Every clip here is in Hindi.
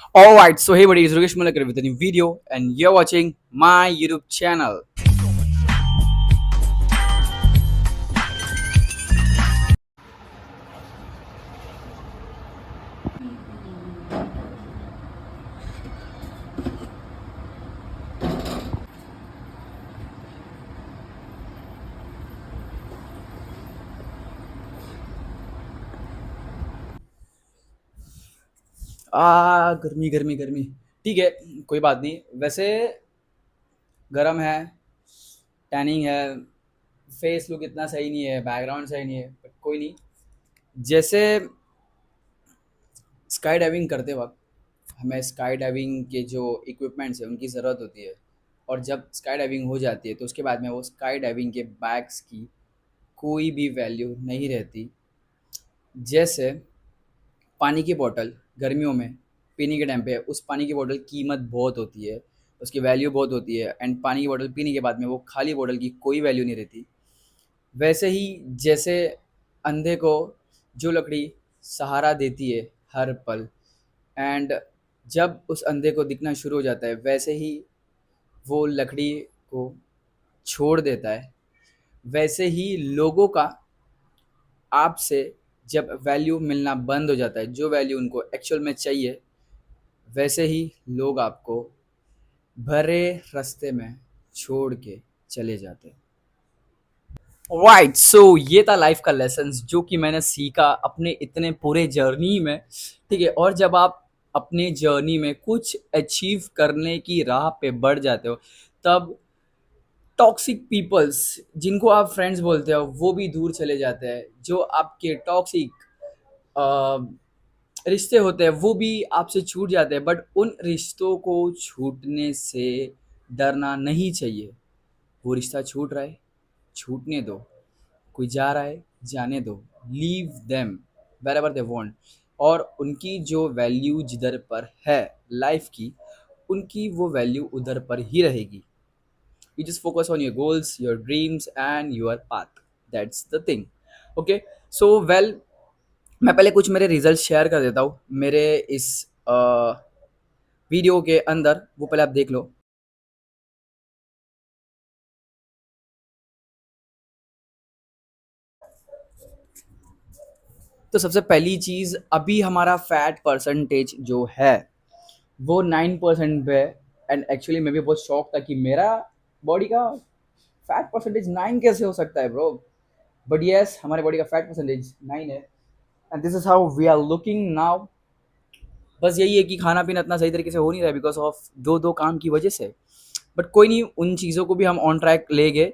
Alright, so hey buddy, it's Rukesh Malakar with a new video and you're watching my YouTube channel. गर्मी गर्मी गर्मी। ठीक है, कोई बात नहीं। वैसे गर्म है, टैनिंग है, फेस लुक इतना सही नहीं है, बैकग्राउंड सही नहीं है, बट कोई नहीं। जैसे स्काई डाइविंग करते वक्त हमें स्काई डाइविंग के जो इक्विपमेंट्स हैं उनकी ज़रूरत होती है, और जब स्काई डाइविंग हो जाती है तो उसके बाद में वो स्काई डाइविंग के बैग्स की कोई भी वैल्यू नहीं रहती। जैसे पानी की बॉटल गर्मियों में पीने के टाइम पे उस पानी की बॉटल कीमत बहुत होती है, उसकी वैल्यू बहुत होती है, एंड पानी की बॉटल पीने के बाद में वो खाली बॉटल की कोई वैल्यू नहीं रहती। वैसे ही जैसे अंधे को जो लकड़ी सहारा देती है हर पल, एंड जब उस अंधे को दिखना शुरू हो जाता है वैसे ही वो लकड़ी को छोड़ देता है। वैसे ही लोगों का आपसे जब वैल्यू मिलना बंद हो जाता है, जो वैल्यू उनको एक्चुअल में चाहिए, वैसे ही लोग आपको भरे रास्ते में छोड़ के चले जाते हैं। राइट, सो ये था लाइफ का लेसन जो कि मैंने सीखा अपने इतने पूरे जर्नी में। ठीक है, और जब आप अपने जर्नी में कुछ अचीव करने की राह पे बढ़ जाते हो, तब टॉक्सिक पीपल्स जिनको आप फ्रेंड्स बोलते हो वो भी दूर चले जाते हैं। जो आपके टॉक्सिक रिश्ते होते हैं वो भी आपसे छूट जाते हैं, बट उन रिश्तों को छूटने से डरना नहीं चाहिए। वो रिश्ता छूट रहा है, छूटने दो। कोई जा रहा है, जाने दो। Leave them were ever they want. और उनकी जो वैल्यू जिधर पर है लाइफ की, उनकी वो वैल्यू उधर पर ही रहेगी। You just focus on your goals, your dreams and your path. That's the thing. Okay, so well, मैं पहले कुछ मेरे रिजल्ट शेयर कर देता हूँ मेरे इस वीडियो के अंदर, वो पहले आप देख लो। तो सबसे पहली चीज़, अभी हमारा फैट परसेंटेज जो है वो 9% पे है। एंड एक्चुअली मैं भी बहुत शौक था कि मेरा बॉडी का फैट परसेंटेज 9 कैसे हो सकता है ब्रो। बट यस, हमारे बॉडी का फैट परसेंटेज 9 है, and this is how we are looking now. बस यही है कि खाना पीना इतना सही तरीके से हो नहीं रहा है बिकॉज ऑफ दो दो काम की वजह से। बट कोई नहीं, उन चीज़ों को भी हम ऑन ट्रैक ले गए।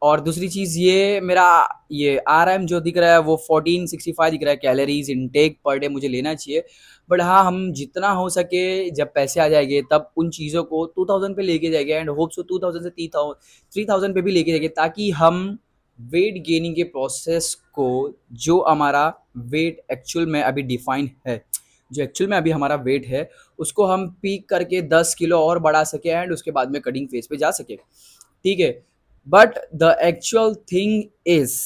और दूसरी चीज़, ये मेरा ये आर एम जो दिख रहा है वो 1465 दिख रहा है कैलोरीज इनटेक पर डे मुझे लेना चाहिए। बट हाँ, हम जितना हो सके जब पैसे आ जाएंगे तब उन चीज़ों को 2000 पे लेके जाएंगे, एंड होप सो 2000 से 3000 पे भी लेके जाएंगे, ताकि हम वेट गेनिंग के प्रोसेस को, जो हमारा वेट एक्चुअल में अभी डिफाइन है, जो एक्चुअल में अभी हमारा वेट है, उसको हम पीक करके 10 किलो और बढ़ा सके एंड उसके बाद में कटिंग फेज पे जा सके। ठीक है, but the actual thing is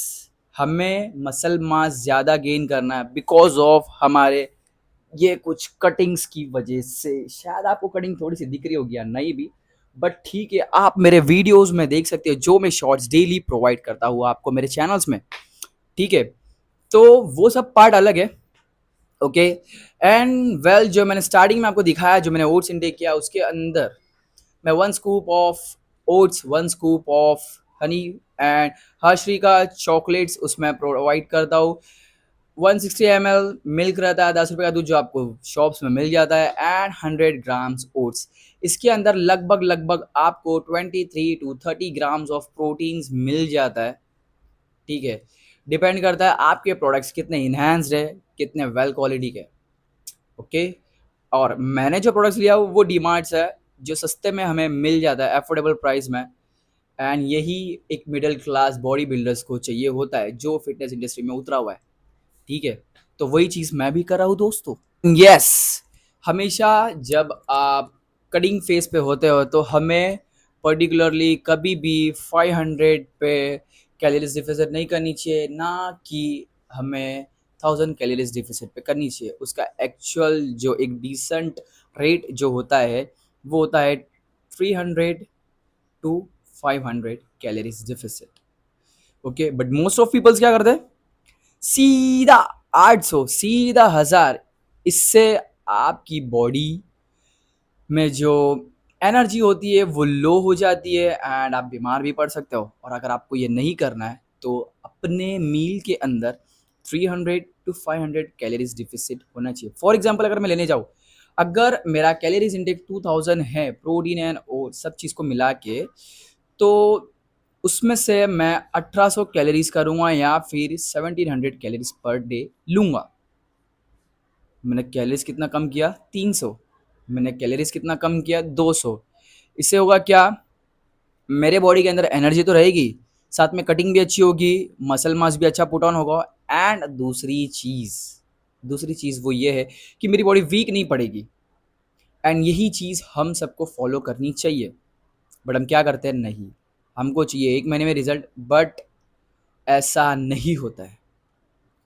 हमें मसल मास ज़्यादा गेन करना है बिकॉज ऑफ हमारे ये कुछ कटिंग्स की वजह से। शायद आपको कटिंग थोड़ी सी दिख रही होगी या नहीं भी, बट ठीक है, आप मेरे वीडियोस में देख सकते हो जो मैं शॉर्ट्स डेली प्रोवाइड करता हूँ आपको मेरे चैनल्स में। ठीक है, तो वो सब पार्ट अलग है। ओके, एंड वेल, जो मैंने स्टार्टिंग में आपको दिखाया, जो मैंने ओट्स इनटेक किया, उसके अंदर मैं 1 scoop of oats, 1 scoop of honey and Hershey का चॉकलेट्स उसमें प्रोवाइड करता हूँ। 160 ml मिल्क रहता है, 10 रुपये का दूध जो आपको शॉप्स में मिल जाता है, एंड 100 ग्राम्स ओट्स। इसके अंदर लगभग लगभग आपको 23 to 30 ग्राम्स ऑफ प्रोटीन्स मिल जाता है। ठीक है, डिपेंड करता है आपके प्रोडक्ट्स कितने इन्हेंस्ड है, कितने वेल क्वालिटी के। ओके, और मैंने जो प्रोडक्ट्स लिया वो डीमार्ट्स है, जो सस्ते में हमें मिल जाता है, अफोर्डेबल प्राइस में। एंड यही एक मिडिल क्लास बॉडी बिल्डर्स को चाहिए होता है जो फिटनेस इंडस्ट्री में उतरा हुआ है। ठीक है, तो वही चीज़ मैं भी कर रहा हूँ दोस्तों। यस, हमेशा जब आप कटिंग फेज पे होते हो तो हमें पर्टिकुलरली कभी भी 500 पे कैलोरीज डिफिसिट नहीं करनी चाहिए, ना कि हमें 1000 कैलोरीज डिफिसिट पे करनी चाहिए। उसका एक्चुअल जो एक डिसेंट रेट जो होता है वो होता है 300 to 500 calories deficit. Okay, but most of peoples क्या करते हैं, सीधा 800, सीधा 1000। इससे आपकी बॉडी में जो एनर्जी होती है वो लो हो जाती है एंड आप बीमार भी पड़ सकते हो। और अगर आपको ये नहीं करना है तो अपने मील के अंदर 300 टू 500 कैलोरीज डिफिसिट होना चाहिए। फॉर एग्जांपल अगर मैं लेने जाऊँ, अगर मेरा कैलोरीज इंटेक 2000 है प्रोटीन एंड और सब चीज़ को मिला के, तो उसमें से मैं 1800 कैलोरीज करूँगा या फिर 1700 कैलोरीज पर डे लूँगा। मैंने कैलोरीज कितना कम किया, 300। मैंने कैलोरीज कितना कम किया, 200। इससे होगा क्या, मेरे बॉडी के अंदर एनर्जी तो रहेगी, साथ में कटिंग भी अच्छी होगी, मसल मास भी अच्छा पुट ऑन होगा। एंड दूसरी चीज़ वो ये है कि मेरी बॉडी वीक नहीं पड़ेगी। एंड यही चीज़ हम सबको फॉलो करनी चाहिए। बट हम क्या करते हैं, नहीं, हमको चाहिए 1 महीने में रिजल्ट, बट ऐसा नहीं होता है।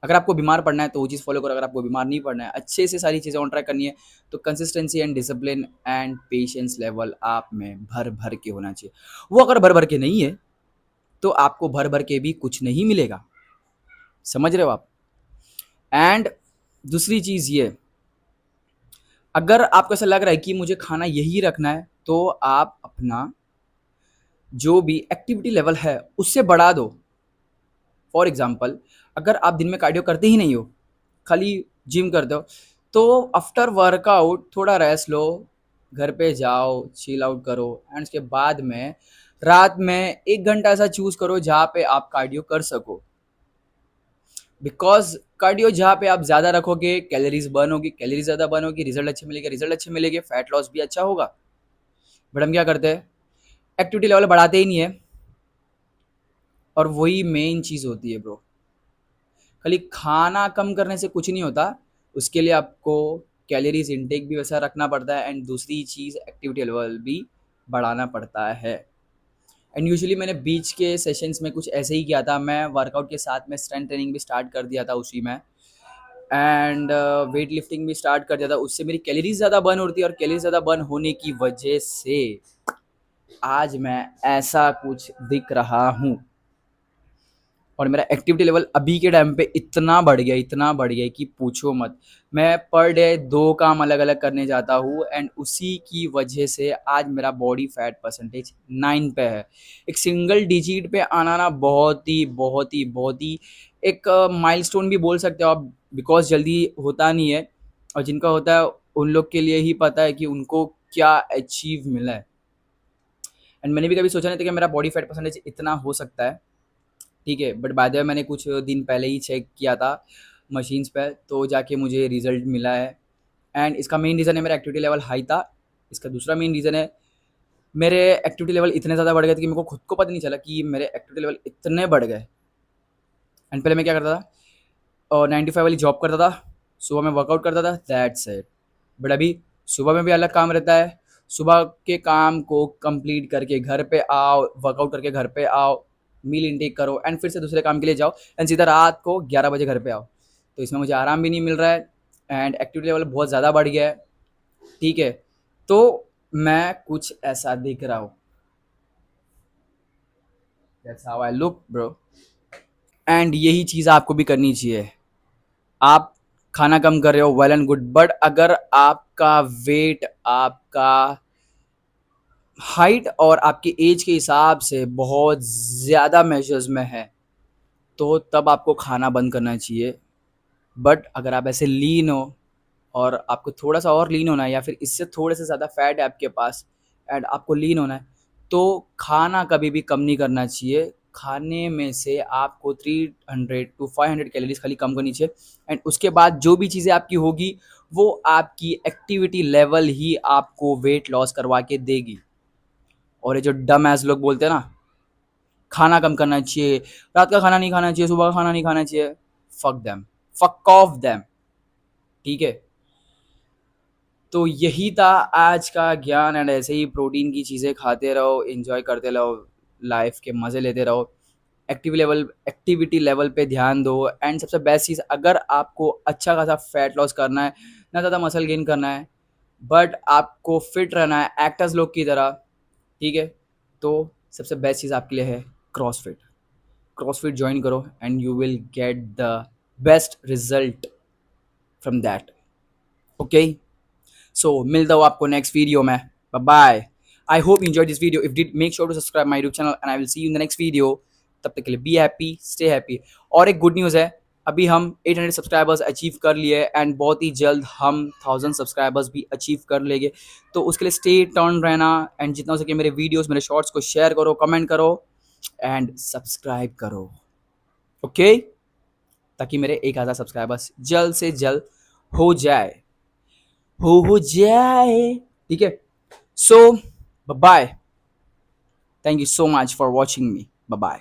अगर आपको बीमार पड़ना है तो वो चीज़ फॉलो करो, अगर आपको बीमार नहीं पड़ना है, अच्छे से सारी चीज़ें ऑन ट्रैक करनी है, तो consistency and discipline and patience level आप में भर भर के होना चाहिए। वो अगर भर भर के नहीं है तो आपको भर भर के भी कुछ नहीं मिलेगा। समझ रहे हो आप? एंड दूसरी चीज़ ये, अगर आपको ऐसा लग रहा है कि मुझे खाना यही रखना है, तो आप अपना जो भी एक्टिविटी लेवल है उससे बढ़ा दो। फॉर एग्जाम्पल, अगर आप दिन में कार्डियो करते ही नहीं हो, खाली जिम करते हो, तो आफ्टर वर्कआउट थोड़ा रेस्ट लो, घर पे जाओ, चिल आउट करो एंड उसके बाद में रात में 1 घंटा ऐसा चूज करो जहाँ पे आप कार्डियो कर सको। बिकॉज कार्डियो जहाँ पे आप ज़्यादा रखोगे, कैलोरीज बर्न होगी, कैलोरीज ज़्यादा बर्न होगी, रिजल्ट अच्छे मिलेंगे, फैट लॉस भी अच्छा होगा। बट हम क्या करते हैं, एक्टिविटी लेवल बढ़ाते ही नहीं है। और वही मेन चीज़ होती है ब्रो, खाली खाना कम करने से कुछ नहीं होता, उसके लिए आपको कैलोरीज इनटेक भी वैसा रखना पड़ता है एंड दूसरी चीज़ एक्टिविटी लेवल भी बढ़ाना पड़ता है। एंड यूजुअली मैंने बीच के सेशंस में कुछ ऐसे ही किया था, मैं वर्कआउट के साथ में स्ट्रेंथ ट्रेनिंग भी स्टार्ट कर दिया था उसी में, एंड वेट लिफ्टिंग भी स्टार्ट कर दिया था। उससे मेरी कैलोरीज ज़्यादा बर्न होती है और कैलोरीज ज़्यादा बर्न होने की वजह से आज मैं ऐसा कुछ दिख रहा हूँ। और मेरा एक्टिविटी लेवल अभी के टाइम पे इतना बढ़ गया कि पूछो मत। मैं पर डे 2 काम अलग अलग करने जाता हूँ एंड उसी की वजह से आज मेरा बॉडी फैट परसेंटेज 9 पे है। एक सिंगल डिजिट पे आना ना बहुत ही एक माइलस्टोन भी बोल सकते हो आप, बिकॉज जल्दी होता नहीं है। और जिनका होता है उन लोग के लिए ही पता है कि उनको क्या अचीव मिला है। एंड मैंने भी कभी सोचा नहीं था कि मेरा बॉडी फैट परसेंटेज इतना हो सकता है। ठीक है, बट बाद में मैंने कुछ दिन पहले ही चेक किया था मशीन्स पे, तो जाके मुझे रिजल्ट मिला है। एंड इसका मेन रीज़न है मेरा एक्टिविटी लेवल हाई था। इसका दूसरा मेन रीज़न है मेरे एक्टिविटी लेवल इतने ज़्यादा बढ़ गए थे कि मेरे को खुद को पता नहीं चला कि मेरे एक्टिविटी लेवल इतने बढ़ गए। एंड पहले मैं क्या करता था, और 95 वाली जॉब करता था, सुबह में वर्कआउट करता था, दैट्स इट। बट अभी सुबह में भी अलग काम रहता है, सुबह के काम को कंप्लीट करके घर पे आओ, वर्कआउट करके घर पे आओ, मील इनटेक करो एंड फिर से दूसरे काम के लिए जाओ एंड सीधा रात को 11 बजे घर पे आओ। तो इसमें मुझे आराम भी नहीं मिल रहा है एंड एक्टिविटी लेवल बहुत ज़्यादा बढ़ गया है। ठीक है, तो मैं कुछ ऐसा दिख रहा हूँ। That's how I look bro. And यही चीज़ आपको भी करनी चाहिए। आप खाना कम कर रहे हो, वेल एंड गुड, बट अगर आपका वेट, आपका हाइट और आपके एज के हिसाब से बहुत ज़्यादा मेजर्स में है, तो तब आपको खाना बंद करना चाहिए। बट अगर आप ऐसे लीन हो और आपको थोड़ा सा और लीन होना है या फिर इससे थोड़े से ज़्यादा फैट है आपके पास एंड आपको लीन होना है, तो खाना कभी भी कम नहीं करना चाहिए। खाने में से आपको 300 टू 500 कैलोरीज खाली कम करनी चाहिए एंड उसके बाद जो भी चीज़ें आपकी होगी वो आपकी एक्टिविटी लेवल ही आपको वेट लॉस करवा के देगी। और ये जो डम एस लोग बोलते हैं ना, खाना कम करना चाहिए, रात का खाना नहीं खाना चाहिए, सुबह का खाना नहीं खाना चाहिए, fuck them, fuck off them. ठीक है, तो यही था आज का ज्ञान एंड ऐसे ही प्रोटीन की चीज़ें खाते रहो, एंजॉय करते रहो, लाइफ के मज़े लेते रहो। एक्टिविटी लेवल पे ध्यान दो। एंड सबसे बेस्ट चीज़, अगर आपको अच्छा खासा फैट लॉस करना है, ना ज़्यादा मसल गेन करना है, बट आपको फिट रहना है एक्टर्स लोग की तरह, ठीक है, तो सबसे बेस्ट चीज़ आपके लिए है क्रॉसफिट। क्रॉसफिट ज्वाइन करो and you will get the best result from that. Okay, so मिलता हूँ आपको नेक्स्ट वीडियो में। Bye bye. I hope you enjoy this video. If did, make sure to subscribe my YouTube channel and I will see you in the next video. तब तक के लिए बी हैप्पी, स्टे हैप्पी। और एक गुड न्यूज़ है, अभी हम 800 सब्सक्राइबर्स अचीव कर लिए एंड बहुत ही जल्द हम 1000 सब्सक्राइबर्स भी अचीव कर लेंगे। तो उसके लिए स्टे टर्न रहना एंड जितना हो सके मेरे वीडियोस, मेरे शॉर्ट्स को शेयर करो, कमेंट करो एंड सब्सक्राइब करो। ओके, ताकि मेरे 1000 सब्सक्राइबर्स जल्द से जल्द हो जाए, हो जाए, ठीक है। So bye, thank you so much for watching me. Bye bye.